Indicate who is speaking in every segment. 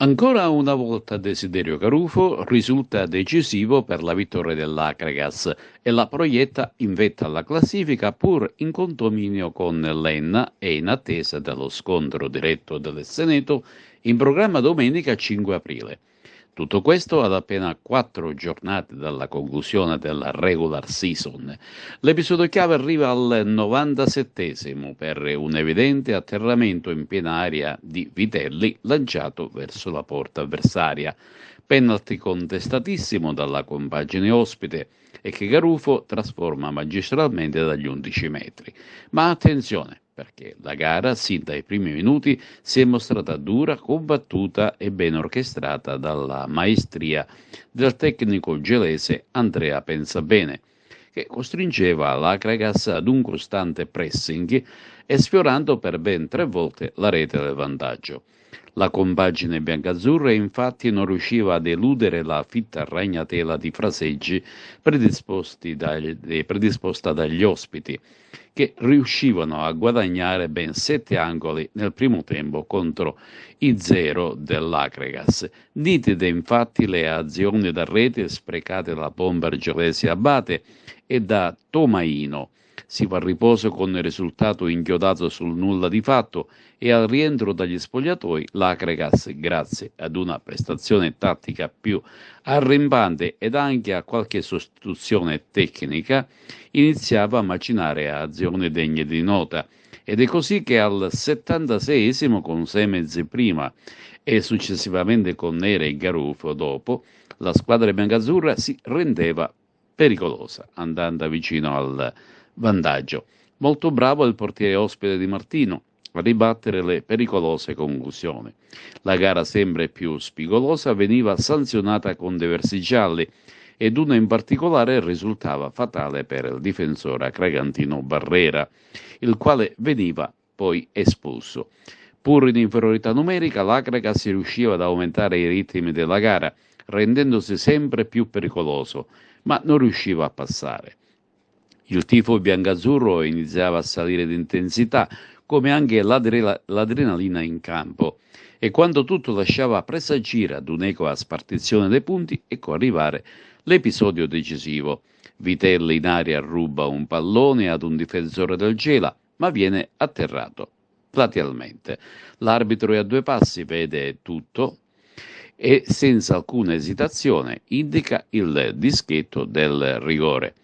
Speaker 1: Ancora una volta Desiderio Garufo risulta decisivo per la vittoria dell'Acregas e la proietta in vetta alla classifica pur in condominio con l'Enna e in attesa dello scontro diretto dell'Esseneto in programma domenica 5 aprile. Tutto questo ad appena 4 giornate dalla conclusione della regular season. L'episodio chiave arriva al 97esimo per un evidente atterramento in piena area di Vitelli lanciato verso la porta avversaria. Penalty contestatissimo dalla compagine ospite e che Garufo trasforma magistralmente dagli 11 metri. Ma attenzione, perché la gara, sin dai primi minuti, si è mostrata dura, combattuta e ben orchestrata dalla maestria del tecnico gelese Andrea Pensabene, che costringeva l'Acregas ad un costante pressing e sfiorando per ben 3 volte la rete del vantaggio. La compagine biancazzurra infatti non riusciva ad eludere la fitta ragnatela di fraseggi predisposta dagli ospiti, che riuscivano a guadagnare ben 7 angoli nel primo tempo contro i 0 dell'Acregas. Nitide infatti le azioni da rete sprecate dalla bomber gelese Abate e da Tomaino. Si fa a riposo con il risultato inchiodato sul nulla di fatto e al rientro dagli spogliatoi l'Acregas, grazie ad una prestazione tattica più arrembante ed anche a qualche sostituzione tecnica, iniziava a macinare azioni degne di nota. Ed è così che al 76esimo, con 6 mezzi prima e successivamente con Nere e Garufo dopo, la squadra biancazzurra si rendeva pericolosa, andando vicino al vantaggio. Molto bravo il portiere ospite Di Martino a ribattere le pericolose conclusioni. La gara sempre più spigolosa veniva sanzionata con diversi gialli ed uno in particolare risultava fatale per il difensore acregantino Barrera, il quale veniva poi espulso. Pur in inferiorità numerica, l'Acrega si riusciva ad aumentare i ritmi della gara, rendendosi sempre più pericoloso, ma non riusciva a passare. Il tifo biancazzurro iniziava a salire di intensità, come anche l'adrenalina in campo, e quando tutto lasciava presagire ad un'equa spartizione dei punti, ecco arrivare l'episodio decisivo. Vitelli in aria ruba un pallone ad un difensore del Gela, ma viene atterrato platealmente. L'arbitro è a 2 passi, vede tutto e senza alcuna esitazione indica il dischetto del rigore.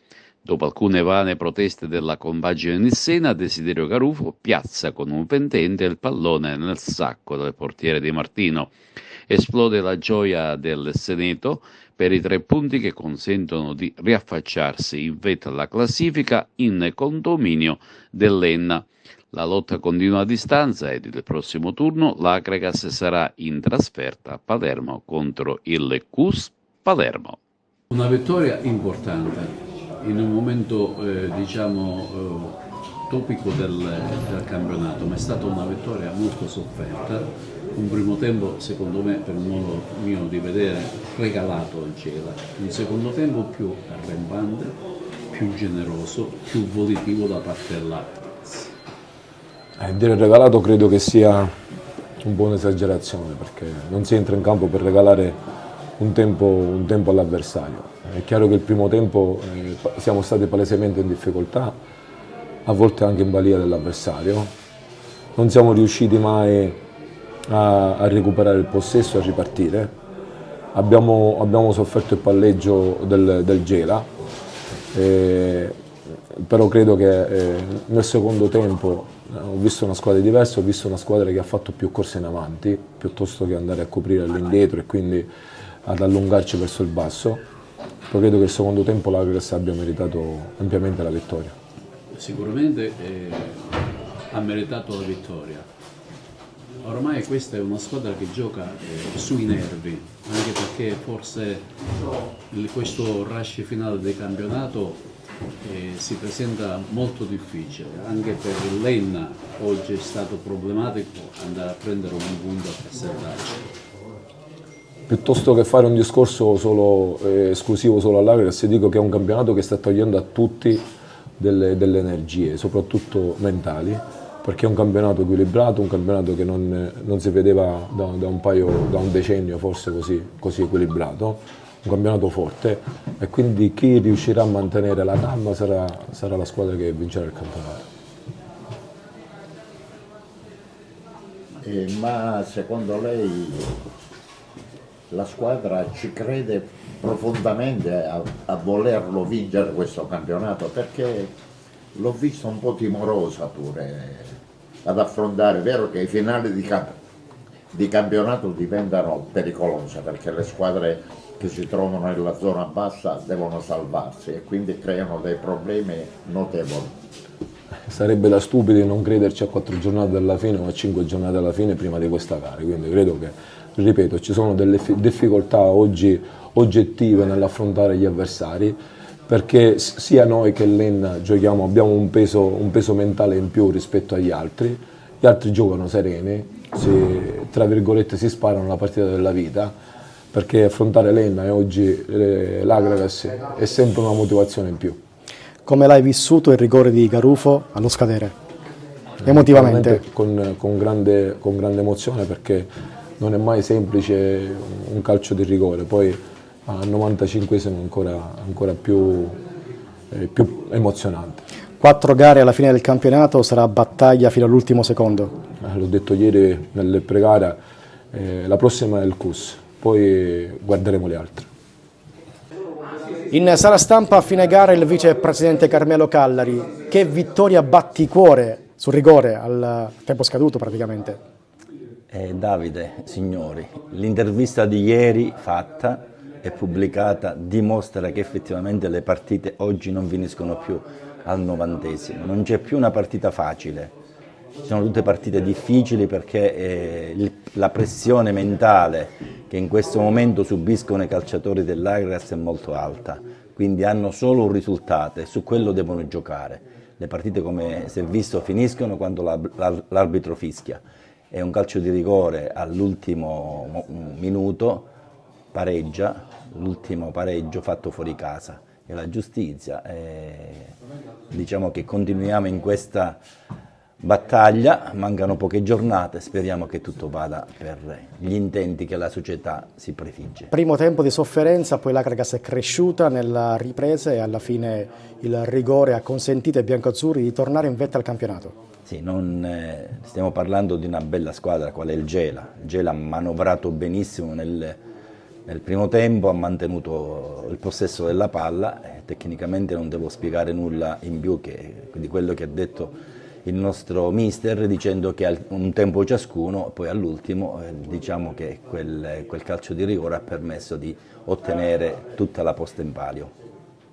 Speaker 1: Dopo alcune vane proteste della compagine nissena, Desiderio Garufo piazza con un fendente il pallone nel sacco del portiere Di Martino. Esplode la gioia del Seneto per i 3 punti che consentono di riaffacciarsi in vetta alla classifica in condominio dell'Enna. La lotta continua a distanza ed il prossimo turno l'Acregas sarà in trasferta a Palermo contro il CUS Palermo.
Speaker 2: Una vittoria importante in un momento topico del campionato, ma è stata una vittoria molto sofferta, un primo tempo secondo me, per il modo mio di vedere, regalato al Gela, un secondo tempo più arrembante, più generoso, più volitivo da parte dell'Acregas.
Speaker 3: Dire regalato credo che sia un po' un'esagerazione, perché non si entra in campo per regalare un tempo all'avversario. È chiaro che il primo tempo siamo stati palesemente in difficoltà, a volte anche in balia dell'avversario. Non siamo riusciti mai a recuperare il possesso, a ripartire. Abbiamo sofferto il palleggio del Gela, però credo che nel secondo tempo ho visto una squadra diversa, ho visto una squadra che ha fatto più corse in avanti, piuttosto che andare a coprire all'indietro e quindi ad allungarci verso il basso. Però credo che il secondo tempo l'Acregas abbia meritato ampiamente la vittoria.
Speaker 2: Sicuramente ha meritato la vittoria. Ormai questa è una squadra che gioca sui nervi, anche perché forse questo rush finale del campionato si presenta molto difficile, anche per l'Enna oggi è stato problematico andare a prendere un punto a Castelnacci.
Speaker 3: Piuttosto che fare un discorso esclusivo solo all'Acregas, dico che è un campionato che sta togliendo a tutti delle energie, soprattutto mentali, perché è un campionato equilibrato, un campionato che non si vedeva da un decennio forse così equilibrato, un campionato forte, e quindi chi riuscirà a mantenere la calma sarà la squadra che vincerà il campionato.
Speaker 4: Ma secondo lei la squadra ci crede profondamente a volerlo vincere questo campionato? Perché l'ho vista un po' timorosa pure ad affrontare. È vero che i finali di campionato diventano pericolose perché le squadre che si trovano nella zona bassa devono salvarsi e quindi creano dei problemi notevoli.
Speaker 3: Sarebbe da stupidi non crederci a 4 giornate dalla fine o a 5 giornate alla fine prima di questa gara, quindi credo che, ripeto, ci sono delle difficoltà oggi oggettive nell'affrontare gli avversari, perché sia noi che l'Enna giochiamo, abbiamo un peso mentale in più rispetto agli altri, gli altri giocano sereni, tra virgolette si sparano la partita della vita, perché affrontare l'Enna e oggi l'Agragas è sempre una motivazione in più.
Speaker 5: Come l'hai vissuto il rigore di Garufo allo scadere? Emotivamente?
Speaker 3: Con grande emozione, perché non è mai semplice un calcio di rigore, poi al 95esimo ancora più emozionante.
Speaker 5: 4 gare alla fine del campionato, sarà battaglia fino all'ultimo secondo.
Speaker 3: L'ho detto ieri nelle pre-gara, la prossima è il CUS, poi guarderemo le altre.
Speaker 5: In sala stampa a fine gara il vicepresidente Carmelo Callari, che vittoria batticuore sul rigore al tempo scaduto praticamente.
Speaker 6: Davide, signori, l'intervista di ieri fatta e pubblicata dimostra che effettivamente le partite oggi non finiscono più al 90esimo, non c'è più una partita facile, ci sono tutte partite difficili perché la pressione mentale che in questo momento subiscono i calciatori dell'Agragas è molto alta, quindi hanno solo un risultato e su quello devono giocare. Le partite, come si è visto, finiscono quando l'arbitro fischia. È un calcio di rigore all'ultimo minuto, pareggia, l'ultimo pareggio fatto fuori casa. E la giustizia, diciamo che continuiamo in questa battaglia, mancano poche giornate, speriamo che tutto vada per gli intenti che la società si prefigge.
Speaker 5: Primo tempo di sofferenza, poi l'Agragas è cresciuta nella ripresa e alla fine il rigore ha consentito ai biancoazzurri di tornare in vetta al campionato.
Speaker 6: Sì, stiamo parlando di una bella squadra qual è il Gela. Il Gela ha manovrato benissimo nel primo tempo, ha mantenuto il possesso della palla, tecnicamente non devo spiegare nulla in più di quello che ha detto il nostro mister, dicendo che ha un tempo ciascuno, poi all'ultimo diciamo che quel calcio di rigore ha permesso di ottenere tutta la posta in palio.